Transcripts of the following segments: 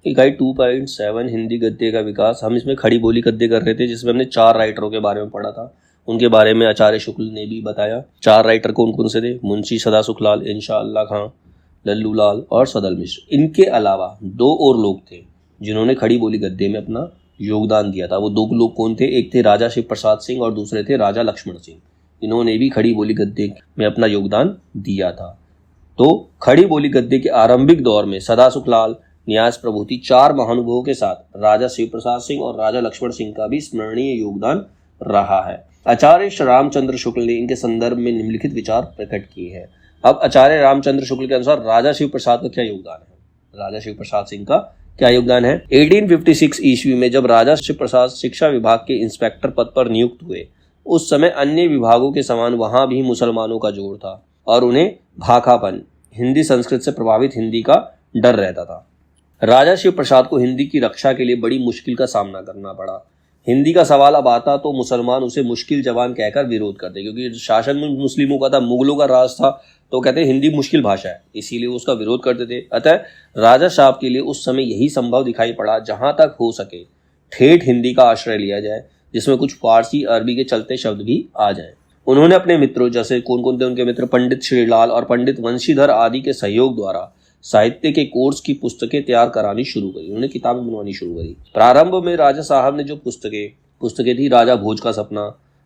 इकाई 2.7 हिंदी गद्य का विकास। हम इसमें खड़ी बोली गद्य कर रहे थे, जिसमें हमने 4 राइटरों के बारे में पढ़ा था। उनके बारे में आचार्य शुक्ल ने भी बताया। 4 राइटर कौन कौन से थे? मुंशी सदा सुखलाल, इंशा अल्लाह खां, लल्लू लाल और सदल मिश्र। इनके अलावा 2 और लोग थे जिन्होंने खड़ी बोली गद्य में अपना योगदान दिया था। वो 2 लोग कौन थे? एक थे राजा शिव प्रसाद सिंह और दूसरे थे राजा लक्ष्मण सिंह। इन्होंने भी खड़ी बोली गद्य में अपना योगदान दिया था। तो खड़ी बोली गद्य के आरंभिक दौर में सदा सुखलाल, न्यास प्रभुति 4 महानुभावों के साथ राजा शिव प्रसाद सिंह और राजा लक्ष्मण सिंह का भी स्मरणीय योगदान रहा है। आचार्य रामचंद्र शुक्ल ने इनके संदर्भ में निम्नलिखित विचार प्रकट किए हैं। अब आचार्य रामचंद्र शुक्ल के अनुसार राजा शिव प्रसाद का क्या योगदान है? राजा शिव प्रसाद सिंह का क्या योगदान है? 1856 ईस्वी में जब राजा शिव प्रसाद शिक्षा विभाग के इंस्पेक्टर पद पर नियुक्त हुए, उस समय अन्य विभागों के समान वहां भी मुसलमानों का जोर था और उन्हें भाखापन, हिंदी संस्कृत से प्रभावित हिंदी का डर रहता था। राजा शिव प्रसाद को हिंदी की रक्षा के लिए बड़ी मुश्किल का सामना करना पड़ा। हिंदी का सवाल अब आता तो मुसलमान उसे मुश्किल जबान कहकर विरोध करते, क्योंकि शासन में मुस्लिमों का था, मुगलों का राज था, तो कहते हिंदी मुश्किल भाषा है, इसीलिए उसका विरोध करते थे। अतः राजा साहब के लिए उस समय यही संभव दिखाई पड़ा, जहां तक हो सके ठेठ हिंदी का आश्रय लिया जाए, जिसमें कुछ फारसी अरबी के चलते शब्द भी आ जाए। उन्होंने अपने मित्रों, जैसे कौन कौन थे उनके मित्र, पंडित श्रीलाल और पंडित वंशीधर आदि के सहयोग द्वारा साहित्य के कोर्स की पुस्तकें तैयार करानी शुरू करी। उन्होंने किताबें बनवानी शुरू करी। प्रारंभ में राजा साहब ने जो पुस्तकें थी, राजा भोज का सपना,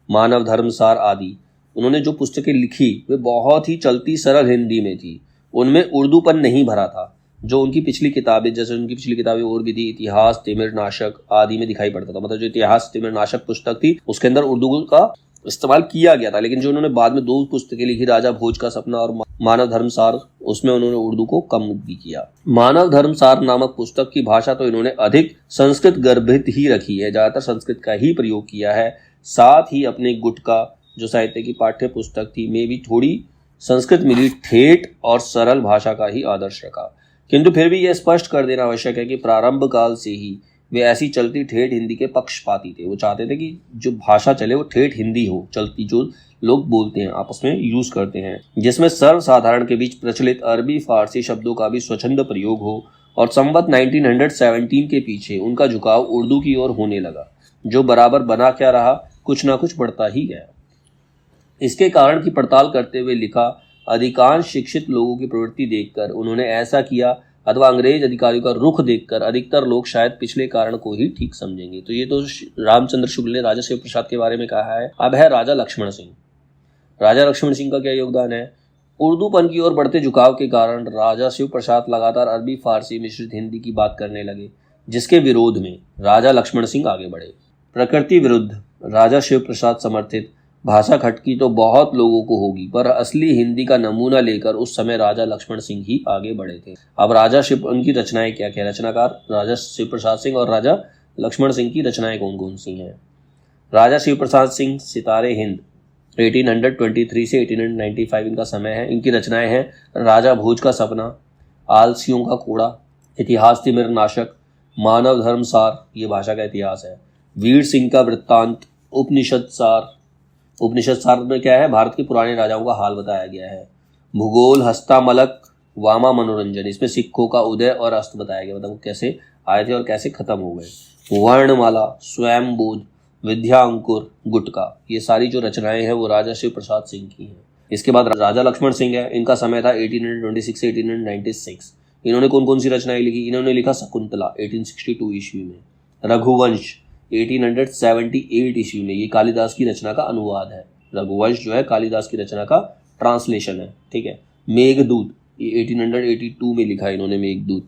मानव धर्मसार आदि, उन्होंने जो पुस्तकें लिखी वे बहुत ही चलती सरल हिंदी में थी। उनमें उर्दूपन नहीं भरा था, जो उनकी पिछली किताबें, जैसे उनकी पिछली किताबें और भी थी, इतिहास तिमिर नाशक आदि में दिखाई पड़ता था। मतलब जो इतिहास तिमिर नाशक पुस्तक थी उसके अंदर उर्दू का इस्तेमाल किया गया था, लेकिन जो उन्होंने बाद में 2 पुस्तकें लिखी, राजा भोज का सपना और मानव धर्मसार, उसमें उन्होंने उर्दू को कम भी किया। मानव धर्मसार नामक पुस्तक की भाषा तो इन्होंने अधिक संस्कृत गर्भित ही रखी है, ज्यादातर संस्कृत का ही प्रयोग किया है। साथ ही अपने गुटका, जो साहित्य की पाठ्य पुस्तक थी, में भी थोड़ी संस्कृत मिली ठेठ और सरल भाषा का ही आदर्श रखा। किंतु फिर भी यह स्पष्ट कर देना आवश्यक है कि प्रारंभ काल से ही वे ऐसी चलती ठेठ हिंदी के पक्षपाती थे। वो चाहते थे कि जो भाषा चले वो ठेठ हिंदी हो, चलती जो लोग बोलते हैं, आपस में यूज करते हैं, जिसमें सर्वसाधारण के बीच प्रचलित अरबी फारसी शब्दों का भी स्वच्छंद प्रयोग हो। और संवत 1917 के पीछे उनका झुकाव उर्दू की ओर होने लगा, जो बराबर बना क्या रहा, कुछ ना कुछ बढ़ता ही गया। इसके कारण की पड़ताल करते हुए लिखा, अधिकांश शिक्षित लोगों की प्रवृत्ति देखकर उन्होंने ऐसा किया, अथवा अंग्रेज अधिकारियों का रुख देखकर अधिकतर लोग शायद पिछले कारण को ही ठीक समझेंगे। तो ये तो रामचंद्र शुक्ल ने राजा शिव प्रसाद के बारे में कहा है। अब है राजा लक्ष्मण सिंह। राजा लक्ष्मण सिंह का क्या योगदान है? उर्दूपन की ओर बढ़ते झुकाव के कारण राजा शिव प्रसाद लगातार अरबी फारसी मिश्रित हिंदी की बात करने लगे, जिसके विरोध में राजा लक्ष्मण सिंह आगे बढ़े। प्रकृति विरुद्ध राजा शिव प्रसाद समर्थित भाषा खटकी तो बहुत लोगों को होगी, पर असली हिंदी का नमूना लेकर उस समय राजा लक्ष्मण सिंह ही आगे बढ़े थे। अब राजा शिव, उनकी रचनाएं क्या क्या, रचनाकार राजा शिव प्रसाद सिंह और राजा लक्ष्मण सिंह की रचनाएं कौन कौन सी हैं? राजा शिव प्रसाद सिंह सितारे हिंद 1823 से 1895 इनका समय है। इनकी रचनाएं हैं राजा भोज का सपना, आलसियों का कूड़ा, इतिहास तिमिर नाशक, मानव धर्मसार, ये भाषा का इतिहास है, वीर सिंह का वृत्तांत, उपनिषद सार। उपनिषद सार में क्या है? भारत के पुराने राजाओं का हाल बताया गया है। भूगोल, हस्तामलक, वामा मनोरंजन, इसमें सिखों का उदय और अस्त बताया गया, मतलब वो कैसे आए थे और कैसे खत्म हो गए। वर्णमाला, स्वयंबोध, विद्या अंकुर, गुटका, ये सारी जो रचनाएं हैं वो राजा शिव प्रसाद सिंह की हैं। इसके बाद राजा लक्ष्मण सिंह है। इनका समय था 1826 से 1896। इन्होंने कौन कौन सी रचनाएं लिखी? इन्होंने लिखा शकुंतला 1862 ईस्वी में, रघुवंश 1878 ईस्वी में, ये कालिदास की रचना का अनुवाद है। रघुवंश जो है कालिदास की रचना का ट्रांसलेशन है, ठीक है। मेघदूत, ये 1882 में लिखा है इन्होंने, मेघदूत।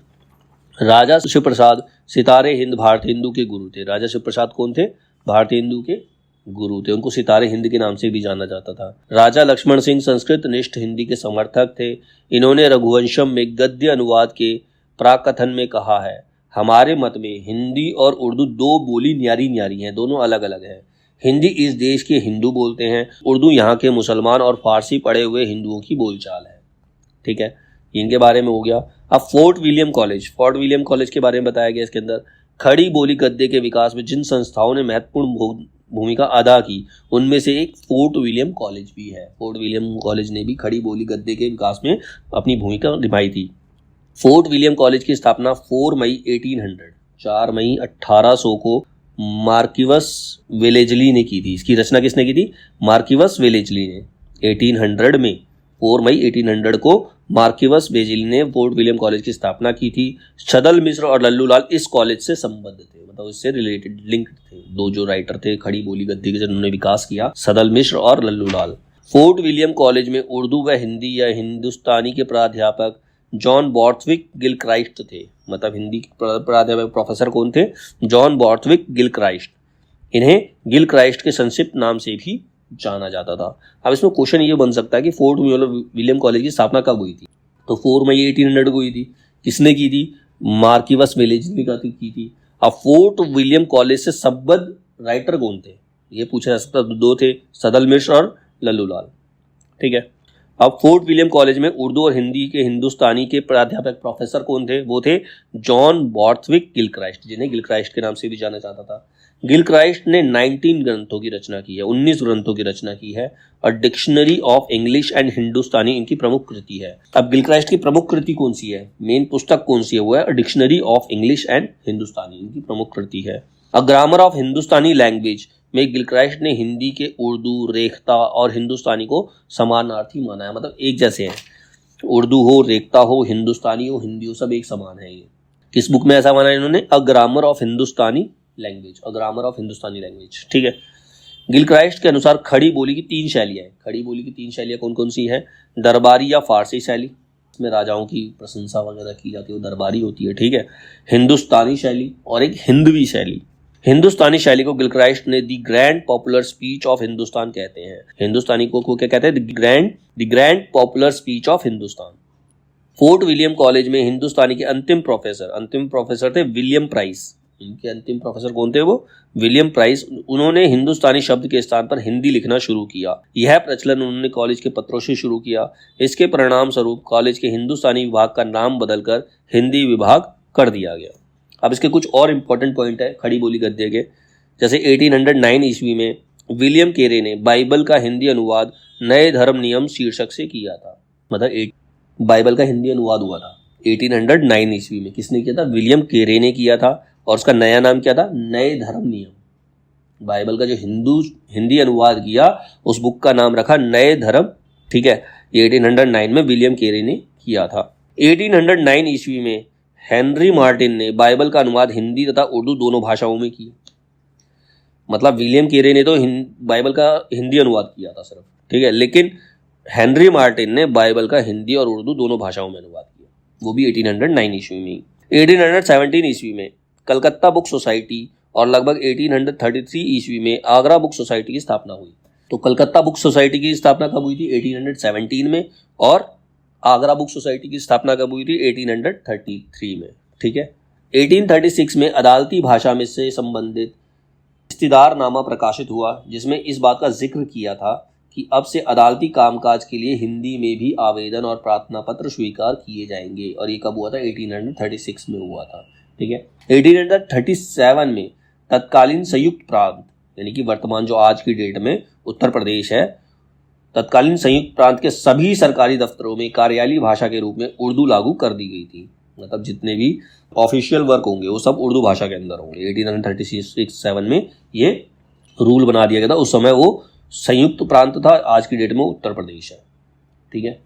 राजा शिव प्रसाद सितारे हिंद भारतीय हिंदू के गुरु थे। राजा शिव प्रसाद कौन थे? भारतीय हिंदू के गुरु थे। उनको सितारे हिंद के नाम से भी जाना जाता था। राजा लक्ष्मण सिंह संस्कृत निष्ठ हिंदी के समर्थक थे। इन्होंने रघुवंशम में गद्य अनुवाद के प्राकथन में कहा है, हमारे मत में हिंदी और उर्दू 2 बोली न्यारी न्यारी हैं, दोनों अलग अलग हैं। हिंदी इस देश के हिंदू बोलते हैं, उर्दू यहाँ के मुसलमान और फारसी पढ़े हुए हिंदुओं की बोलचाल है, ठीक है। इनके बारे में हो गया। अब फोर्ट विलियम कॉलेज के बारे में बताया गया। इसके अंदर खड़ी बोली गद्य के विकास में जिन संस्थाओं ने महत्वपूर्ण भूमिका अदा की, उनमें से एक फोर्ट विलियम कॉलेज भी है। फोर्ट विलियम कॉलेज ने भी खड़ी बोली गद्य के विकास में अपनी भूमिका निभाई थी। फोर्ट विलियम कॉलेज की स्थापना 4 मई 1800, 4 मई 1800 को मार्किवस वेलेजली ने की थी। इसकी रचना किसने की थी? मार्किवस वेलेजली ने 1800 में, 4 मई 1800 को मार्किवस वेलेजली ने फोर्ट विलियम कॉलेज की स्थापना की थी। सदल मिश्र और लल्लू लाल इस कॉलेज से संबद्ध थे, मतलब इससे रिलेटेड लिंक थे। दो जो राइटर थे खड़ी बोली गद्य के जिन्होंने विकास किया, सदल मिश्र और लल्लू लाल। फोर्ट विलियम कॉलेज में उर्दू व हिंदी या हिंदुस्तानी के प्राध्यापक जॉन बॉर्थविक गिलक्राइस्ट थे। मतलब हिंदी के प्राध्यापक प्रोफेसर कौन थे? John Borthwick Gilchrist. इन्हें गिलक्राइस्ट के संक्षिप्त नाम से भी जाना जाता था। अब इसमें क्वेश्चन ये बन सकता है कि फोर्ट विलियम कॉलेज की स्थापना कब हुई थी? तो 4 मई 1800 को हुई थी। किसने की थी? मार्किवस वेलेजली का की थी। अब फोर्ट विलियम कॉलेज से संबद्ध राइटर कौन थे? ये पूछा जा सकता। दो थे, सदल मिश्र और लल्लू लाल। ठीक है। अब फोर्ट विलियम कॉलेज में उर्दू और हिंदी के हिंदुस्तानी के प्राध्यापक प्रोफेसर कौन थे? वो थे जॉन बॉर्थविक गिलक्राइस्ट, जिन्हें गिलक्राइस्ट के नाम से भी जाना जाता था। गिलक्राइस्ट ने 19 ग्रंथों की रचना की है, 19 ग्रंथों की रचना की है और डिक्शनरी ऑफ इंग्लिश एंड हिंदुस्तानी इनकी प्रमुख कृति है। अब गिलक्राइस्ट की प्रमुख कृति कौन सी है? मेन पुस्तक कौन सी है? वो है डिक्शनरी ऑफ इंग्लिश एंड हिंदुस्तानी, इनकी प्रमुख कृति है। A grammar of Hindustani language में गिलक्राइस्ट ने हिंदी के उर्दू, रेख्ता और हिंदुस्तानी को समानार्थी माना है, मतलब एक जैसे हैं। उर्दू हो, रेख्ता हो, हिंदुस्तानी हो, हिंदी हो, सब एक समान है। ये किस बुक में ऐसा माना है इन्होंने? A grammar of Hindustani language, a grammar of Hindustani language. ठीक है। गिलक्राइस्ट के अनुसार खड़ी बोली की 3 शैलियां हैं। खड़ी बोली की 3 शैलियां कौन कौन सी हैं? दरबारी या फारसी शैली, इसमें राजाओं की प्रशंसा वगैरह की जाती है, वो दरबारी होती है। ठीक है। हिंदुस्तानी शैली और एक हिंदवी शैली। हिंदुस्तानी शैली को गिलक्राइस्ट ने the grand popular speech of Hindustan कहते हैं। हिंदुस्तानी को क्या कहते हैं? The grand popular speech of Hindustan. Fort William College में हिंदुस्तानी के अंतिम प्रोफेसर थे विलियम प्राइस। इनके अंतिम प्रोफेसर कौन थे? वो विलियम प्राइस। उन्होंने हिंदुस्तानी शब्द के स्थान पर हिंदी लिखना शुरू किया। यह प्रचलन उन्होंने कॉलेज के पत्रों से शुरू किया। इसके परिणाम स्वरूप कॉलेज के हिंदुस्तानी विभाग का नाम बदलकर हिंदी विभाग कर दिया गया। अब इसके कुछ और इंपॉर्टेंट पॉइंट है खड़ी बोली गद्य के, जैसे 1809 ईस्वी में विलियम केरे ने बाइबल का हिंदी अनुवाद नए धर्म नियम शीर्षक से किया था। मतलब बाइबल का हिंदी अनुवाद हुआ था 1809 ईस्वी में। किसने किया था? विलियम केरे ने किया था और उसका नया नाम क्या था? नए धर्म नियम। बाइबल का जो हिंदी अनुवाद किया उस बुक का नाम रखा नए धर्म। ठीक है। 1809 में विलियम केरे ने किया था। 1809 ईस्वी में हेनरी मार्टिन ने बाइबल का अनुवाद हिंदी तथा उर्दू दोनों भाषाओं में किया। मतलब विलियम केरे ने तो बाइबल का हिंदी अनुवाद किया था सिर्फ, ठीक है, लेकिन हेनरी मार्टिन ने बाइबल का हिंदी और उर्दू दोनों भाषाओं में अनुवाद किया, वो भी 1809 ईस्वी में। 1817 ईस्वी में कलकत्ता बुक सोसाइटी और लगभग 1833 ईस्वी में आगरा बुक सोसाइटी की स्थापना हुई। तो कलकत्ता बुक सोसाइटी की स्थापना कब हुई थी? 1817 में। और आगरा बुक सोसाइटी की स्थापना कब हुई थी? 1833 में। ठीक है। 1836 में अदालती भाषा में से संबंधित इस्तिदारनामा प्रकाशित हुआ, जिसमें इस बात का जिक्र किया था कि अब से अदालती कामकाज के लिए हिंदी में भी आवेदन और प्रार्थना पत्र स्वीकार किए जाएंगे। और ये कब हुआ था? 1836 में हुआ था। ठीक है। 1837 में तत्कालीन संयुक्त प्रांत, यानी कि वर्तमान जो आज की डेट में उत्तर प्रदेश है, तत्कालीन संयुक्त प्रांत के सभी सरकारी दफ्तरों में कार्यालयी भाषा के रूप में उर्दू लागू कर दी गई थी। मतलब जितने भी ऑफिशियल वर्क होंगे वो सब उर्दू भाषा के अंदर होंगे। 1836-7 में ये रूल बना दिया गया था। उस समय वो संयुक्त प्रांत था, आज की डेट में उत्तर प्रदेश है। ठीक है।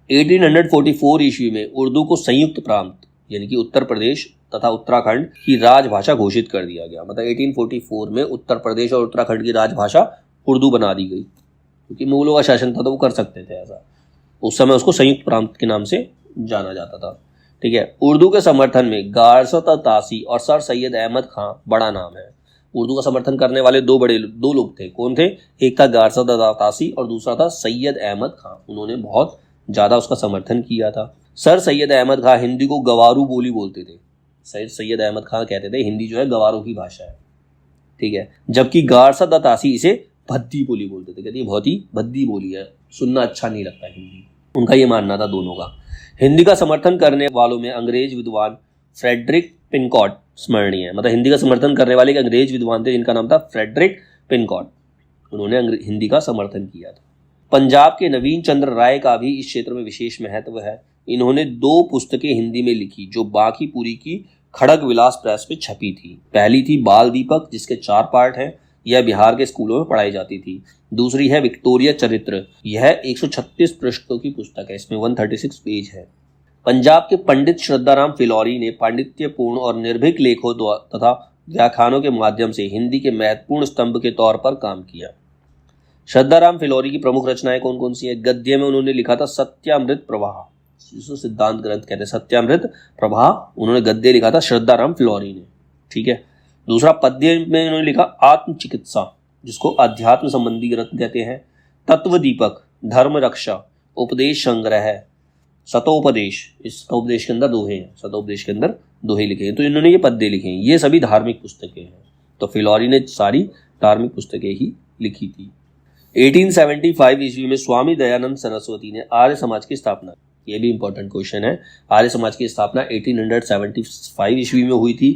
1844 ईस्वी में उर्दू को संयुक्त प्रांत यानी कि उत्तर प्रदेश तथा उत्तराखंड की राजभाषा घोषित कर दिया गया। मतलब 1844 में उत्तर प्रदेश और उत्तराखंड की राजभाषा उर्दू बना दी गई, क्योंकि मुगलों का शासन था तो वो कर सकते थे ऐसा। उस समय उसको संयुक्त प्रांत के नाम से जाना जाता था। ठीक है। उर्दू के समर्थन में गारसत तासी और सर सैयद अहमद खां बड़ा नाम है। उर्दू का समर्थन करने वाले दो लोग थे। कौन थे? एक था गारसत तासी और दूसरा था सैयद अहमद खां। उन्होंने बहुत ज़्यादा उसका समर्थन किया था। सर सैयद अहमद खां हिंदी को गवारू बोली बोलते थे। सैयद अहमद खां कहते थे हिंदी जो है गवारों की भाषा है। ठीक है। जबकि गारसत तासी इसे भद्दी बोली बोलते थे। कहते बहुत ही भद्दी बोली है, सुनना अच्छा नहीं लगता हिंदी। उनका ये मानना था दोनों का। हिंदी का समर्थन करने वालों में अंग्रेज विद्वान फ्रेडरिक पिनकॉट स्मरणीय है। मतलब हिंदी का समर्थन करने वाले एक अंग्रेज विद्वान थे जिनका नाम था फ्रेडरिक पिनकॉट। उन्होंने हिंदी का समर्थन किया था। पंजाब के नवीन चंद्र राय का भी इस क्षेत्र में विशेष महत्व है। इन्होंने 2 पुस्तकें हिंदी में लिखी जो बाकी पूरी की खड़ग विलास प्रेस में छपी थी। पहली थी बाल दीपक, जिसके 4 पार्ट हैं। यह बिहार के स्कूलों में पढ़ाई जाती थी। दूसरी है विक्टोरिया चरित्र, यह 136 पृष्ठों की पुस्तक है, इसमें 136 पेज है। पंजाब के पंडित श्रद्धाराम फिलौरी ने पांडित्यपूर्ण और निर्भीक लेखों तथा व्याख्यानों के माध्यम से हिंदी के महत्वपूर्ण स्तंभ के तौर पर काम किया। श्रद्धाराम फिलौरी की प्रमुख रचनाएं कौन कौन सी है? गद्य में उन्होंने लिखा था सत्यामृत प्रवाह, जिसको सिद्धांत ग्रंथ कहते हैं, सत्यामृत प्रवाह उन्होंने गद्य लिखा था श्रद्धाराम फिलौरी ने। ठीक है। दूसरा पद्य में उन्होंने लिखा आत्म चिकित्सा, जिसको अध्यात्म संबंधी ग्रंथ कहते हैं। तत्व दीपक, धर्म रक्षा, उपदेश संग्रह, सतोपदेश, इस सतोपदेश के अंदर दोहे हैं, सतोपदेश के अंदर दोहे लिखे हैं, तो इन्होंने ये पद्य लिखे हैं। ये सभी धार्मिक पुस्तकें हैं। तो फिलौरी ने सारी धार्मिक पुस्तकें ही लिखी थी। 1875 ईस्वी में स्वामी दयानंद सरस्वती ने आर्य समाज की स्थापना, ये भी इंपॉर्टेंट क्वेश्चन है, आर्य समाज की स्थापना 1875 ईस्वी में हुई थी।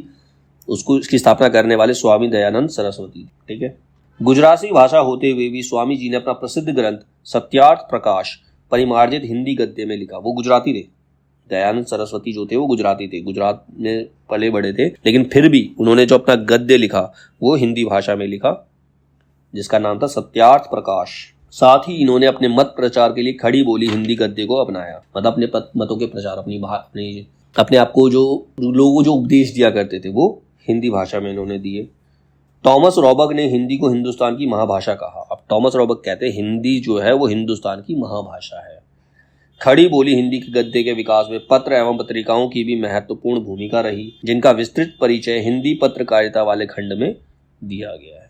इसकी स्थापना करने वाले स्वामी दयानंद सरस्वती। ठीक है। गुजराती भाषा होते हुए भी स्वामी जी ने अपना प्रसिद्ध ग्रंथ सत्यार्थ प्रकाश परिमार्जित हिंदी गद्य में लिखा। वो गुजराती थे, दयानंद सरस्वती जो थे वो गुजराती थे, गुजरात में पले बड़े थे, लेकिन फिर भी उन्होंने जो अपना गद्य लिखा वो हिंदी भाषा में लिखा, जिसका नाम था सत्यार्थ प्रकाश। साथ ही इन्होंने अपने मत प्रचार के लिए खड़ी बोली हिंदी गद्य को अपनाया, मतलब अपने मतों के प्रचार, अपने आप को जो लोगों जो उपदेश दिया करते थे वो हिंदी भाषा में इन्होंने दिए। टॉमस रॉबर्ट ने हिंदी को हिंदुस्तान की महाभाषा कहा। अब टॉमस रॉबर्ट कहते हैं हिंदी जो है वो हिंदुस्तान की महाभाषा है। खड़ी बोली हिंदी के गद्य के विकास में पत्र एवं पत्रिकाओं की भी महत्वपूर्ण भूमिका रही, जिनका विस्तृत परिचय हिंदी पत्रकारिता वाले खंड में दिया गया है।